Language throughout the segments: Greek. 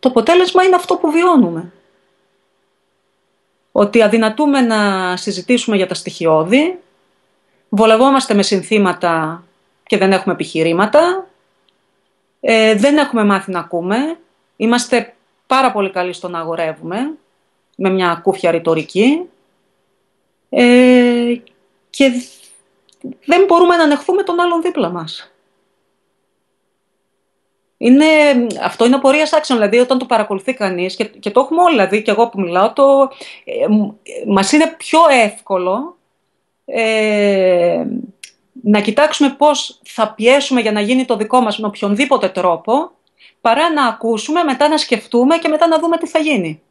το αποτέλεσμα είναι αυτό που βιώνουμε. Ότι αδυνατούμε να συζητήσουμε για τα στοιχειώδη, βολευόμαστε με συνθήματα και δεν έχουμε επιχειρήματα, δεν έχουμε μάθει να ακούμε, είμαστε πάρα πολύ καλοί στο να αγορεύουμε, με μια κούφια ρητορική, και δεν μπορούμε να ανεχθούμε τον άλλον δίπλα μας. Αυτό είναι απορίας άξιων, δηλαδή όταν το παρακολουθεί κανείς και το έχουμε όλοι, δηλαδή και εγώ που μιλάω, μας είναι πιο εύκολο να κοιτάξουμε πώς θα πιέσουμε για να γίνει το δικό μας με οποιονδήποτε τρόπο, παρά να ακούσουμε, μετά να σκεφτούμε και μετά να δούμε τι θα γίνει.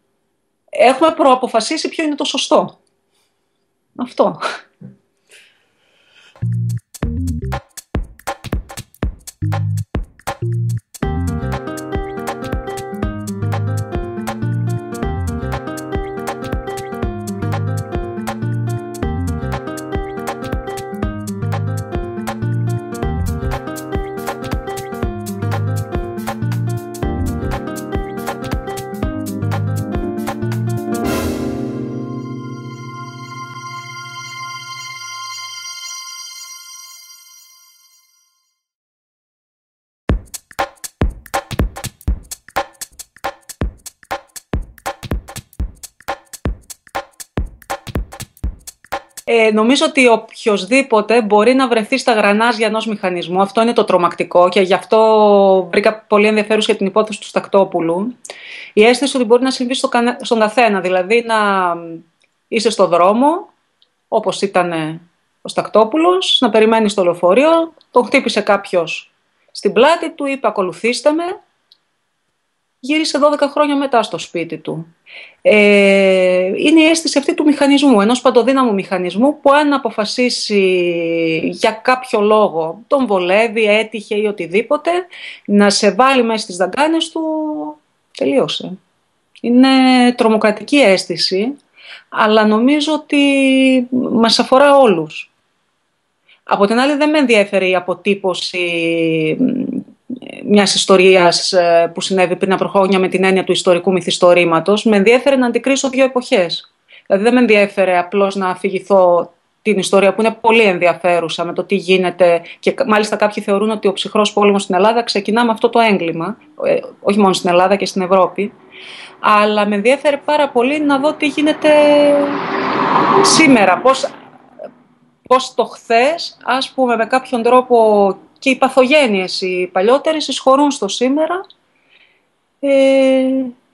Έχουμε προαποφασίσει ποιο είναι το σωστό. Αυτό. Νομίζω ότι οποιοσδήποτε μπορεί να βρεθεί στα γρανάζια ενός μηχανισμού. Αυτό είναι το τρομακτικό και γι' αυτό βρήκα πολύ ενδιαφέρουσα για την υπόθεση του Στακτόπουλου. Η αίσθηση ότι μπορεί να συμβεί στον καθένα, δηλαδή να είσαι στο δρόμο, όπως ήταν ο Στακτόπουλος, να περιμένει στο λεωφορείο, τον χτύπησε κάποιος στην πλάτη του, είπε ακολουθήστε με, γύρισε 12 χρόνια μετά στο σπίτι του. Είναι η αίσθηση αυτή του μηχανισμού, ενός παντοδύναμου μηχανισμού που αν αποφασίσει για κάποιο λόγο, τον βολεύει, έτυχε ή οτιδήποτε, να σε βάλει μέσα στις δαγκάνες του, τελείωσε. Είναι τρομοκρατική αίσθηση, αλλά νομίζω ότι μας αφορά όλους. Από την άλλη δεν με ενδιαφέρει η αποτύπωση μιας ιστορίας που συνέβη πριν από χρόνια με την έννοια του ιστορικού μυθιστορήματος. Με ενδιαφέρει να αντικρίσω δύο εποχές. Δηλαδή δεν με ενδιαφέρει απλώς να αφηγηθώ την ιστορία που είναι πολύ ενδιαφέρουσα με το τι γίνεται και μάλιστα κάποιοι θεωρούν ότι ο ψυχρός πόλεμος στην Ελλάδα ξεκινά με αυτό το έγκλημα, όχι μόνο στην Ελλάδα και στην Ευρώπη, αλλά με ενδιαφέρει πάρα πολύ να δω τι γίνεται σήμερα, πώς το χθες, ας πούμε, με κάποιον τρόπο και οι παθογένειες οι παλιότερες εισχωρούν στο σήμερα,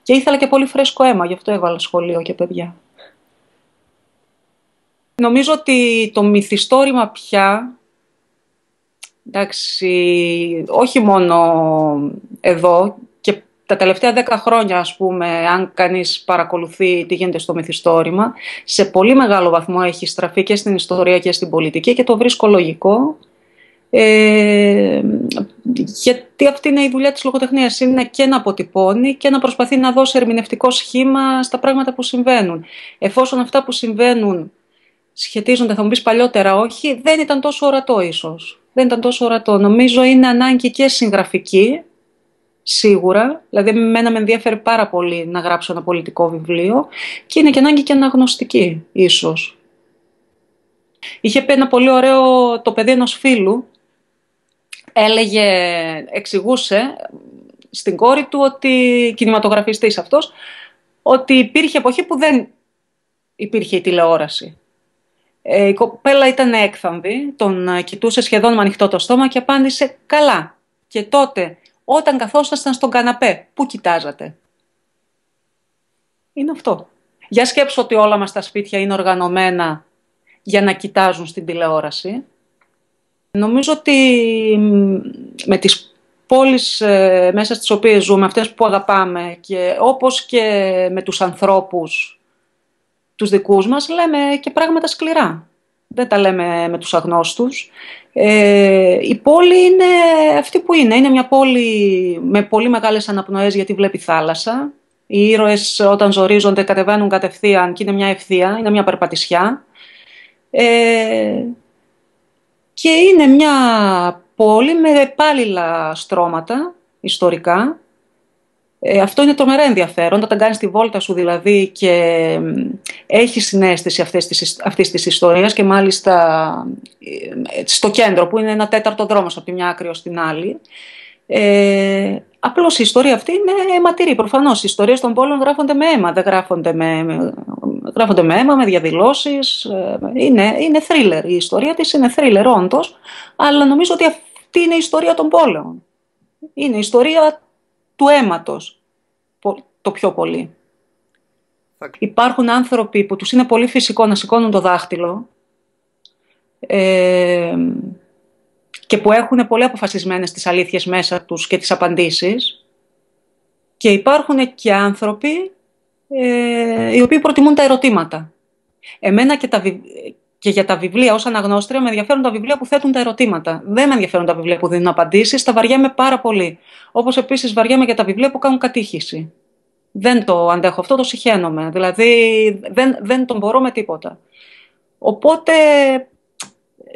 και ήθελα και πολύ φρέσκο αίμα, γι' αυτό έβαλα σχολείο και παιδιά. Νομίζω ότι το μυθιστόρημα πια, εντάξει, όχι μόνο εδώ, και τα τελευταία 10 χρόνια, ας πούμε, αν κανείς παρακολουθεί τι γίνεται στο μυθιστόρημα, σε πολύ μεγάλο βαθμό έχει στραφεί και στην ιστορία και στην πολιτική και το βρίσκω λογικό. Γιατί αυτή είναι η δουλειά της λογοτεχνίας, είναι και να αποτυπώνει και να προσπαθεί να δώσει ερμηνευτικό σχήμα στα πράγματα που συμβαίνουν. Εφόσον αυτά που συμβαίνουν σχετίζονται, θα μου πεις παλιότερα όχι, δεν ήταν τόσο ορατό ίσως. Δεν ήταν τόσο ορατό. Νομίζω είναι ανάγκη και συγγραφική, σίγουρα. Δηλαδή εμένα με ενδιαφέρει πάρα πολύ να γράψω ένα πολιτικό βιβλίο και είναι και ανάγκη και αναγνωστική ίσως. Είχε πει ένα πολύ ωραίο το παιδί ενός φίλου. Εξηγούσε στην κόρη του, ότι κινηματογραφιστής αυτός, ότι υπήρχε εποχή που δεν υπήρχε η τηλεόραση. Η κοπέλα ήταν έκθαμβη, τον κοιτούσε σχεδόν με ανοιχτό το στόμα και απάντησε καλά. Και τότε, όταν καθόσασταν στον καναπέ, πού κοιτάζατε? Είναι αυτό. Για σκέψου ότι όλα μας τα σπίτια είναι οργανωμένα για να κοιτάζουν στην τηλεόραση. Νομίζω ότι με τις πόλεις μέσα στις οποίες ζούμε, αυτές που αγαπάμε, και όπως και με τους ανθρώπους τους δικούς μας, λέμε και πράγματα σκληρά. Δεν τα λέμε με τους αγνώστους. Η πόλη είναι αυτή που είναι. Είναι μια πόλη με πολύ μεγάλες αναπνοές γιατί βλέπει θάλασσα. Οι ήρωες όταν ζορίζονται κατεβαίνουν κατευθείαν και είναι μια ευθεία, είναι μια περπατησιά. Και είναι μια πόλη με επάλληλα στρώματα ιστορικά, Αυτό είναι τρομερά ενδιαφέρον, όταν κάνεις τη βόλτα σου δηλαδή και έχεις συναίσθηση αυτής της ιστορίας, και μάλιστα στο κέντρο που είναι ένα τέταρτο δρόμος από τη μια άκρη ως την άλλη. Απλώς η ιστορία αυτή είναι αιματηρή. Προφανώς οι ιστορίες των πόλεων γράφονται με αίμα, δεν γράφονται με αίμα, με διαδηλώσεις. Είναι θρίλερ, η ιστορία της είναι θρίλερ όντως, αλλά νομίζω ότι αυτή είναι η ιστορία των πόλεων. Είναι η ιστορία του αίματος το πιο πολύ. Υπάρχουν άνθρωποι που τους είναι πολύ φυσικό να σηκώνουν το δάχτυλο και που έχουν πολύ αποφασισμένες τις αλήθειες μέσα τους και τις απαντήσεις, και υπάρχουν και άνθρωποι οι οποίοι προτιμούν τα ερωτήματα. Εμένα και για τα βιβλία ως αναγνώστρια με ενδιαφέρουν τα βιβλία που θέτουν τα ερωτήματα. Δεν με ενδιαφέρουν τα βιβλία που δίνουν απαντήσεις, τα βαριέμαι πάρα πολύ. Όπως επίσης βαριέμαι και τα βιβλία που κάνουν κατήχηση. Δεν το αντέχω αυτό, το συχαίνομαι. Δηλαδή δεν τον μπορώ με τίποτα. Οπότε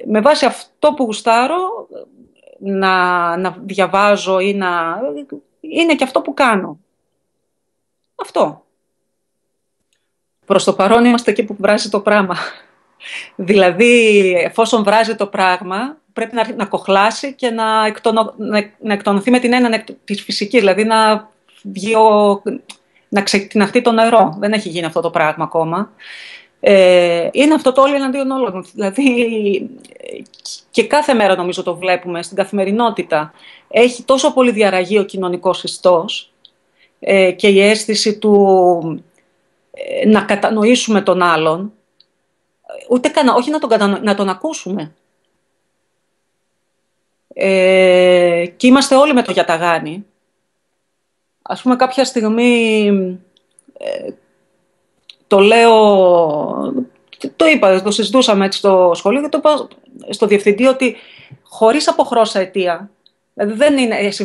με βάση αυτό που γουστάρω να διαβάζω ή είναι και αυτό που κάνω. Αυτό. Προς το παρόν είμαστε εκεί που βράζει το πράγμα. Δηλαδή, εφόσον βράζει το να πρέπει να κοχλάσει και να εκτονωθεί με την έννοια της φυσικής, δηλαδή να ξεκιναχτεί το νερό. Δεν έχει γίνει αυτό το πράγμα ακόμα. Είναι αυτό το όλοι εναντίον όλων. Δηλαδή, και κάθε μέρα νομίζω το βλέπουμε στην καθημερινότητα. Έχει τόσο πολύ διαραγεί ο κοινωνικός ιστός και η αίσθηση του να κατανοήσουμε τον άλλον, όχι να τον ακούσουμε. Και είμαστε όλοι με το γιαταγάνι. Ας πούμε κάποια στιγμή το είπα, το συζητούσαμε έτσι στο σχολείο και το είπα στο διευθυντή ότι χωρίς αποχρόσα αιτία, δηλαδή δεν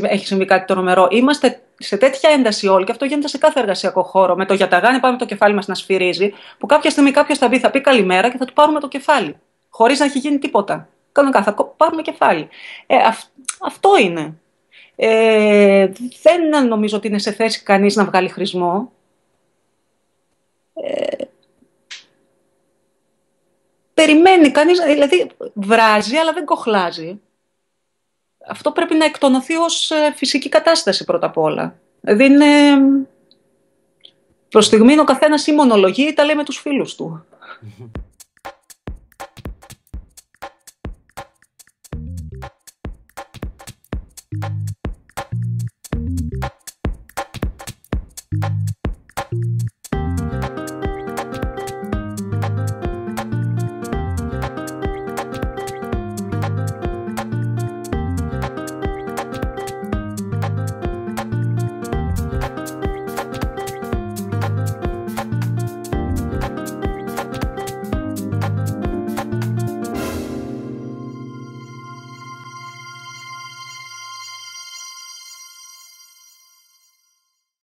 έχει συμβεί κάτι τρομερό, είμαστε σε τέτοια ένταση όλοι, και αυτό γίνεται σε κάθε εργασιακό χώρο. Με το γιαταγάνι πάμε το κεφάλι μας να σφυρίζει, που κάποια στιγμή κάποιος θα πει καλημέρα και θα του πάρουμε το κεφάλι, χωρίς να έχει γίνει τίποτα. Κανονικά θα πάρουμε κεφάλι. Αυτό είναι. Δεν νομίζω ότι είναι σε θέση κανείς να βγάλει χρησμό. Περιμένει κανείς, δηλαδή βράζει αλλά δεν κοχλάζει. Αυτό πρέπει να εκτονωθεί ως φυσική κατάσταση πρώτα απ' όλα. Δηλαδή είναι... Προς στιγμή ο καθένας ή μονολογεί ή τα λέει με τους φίλους του.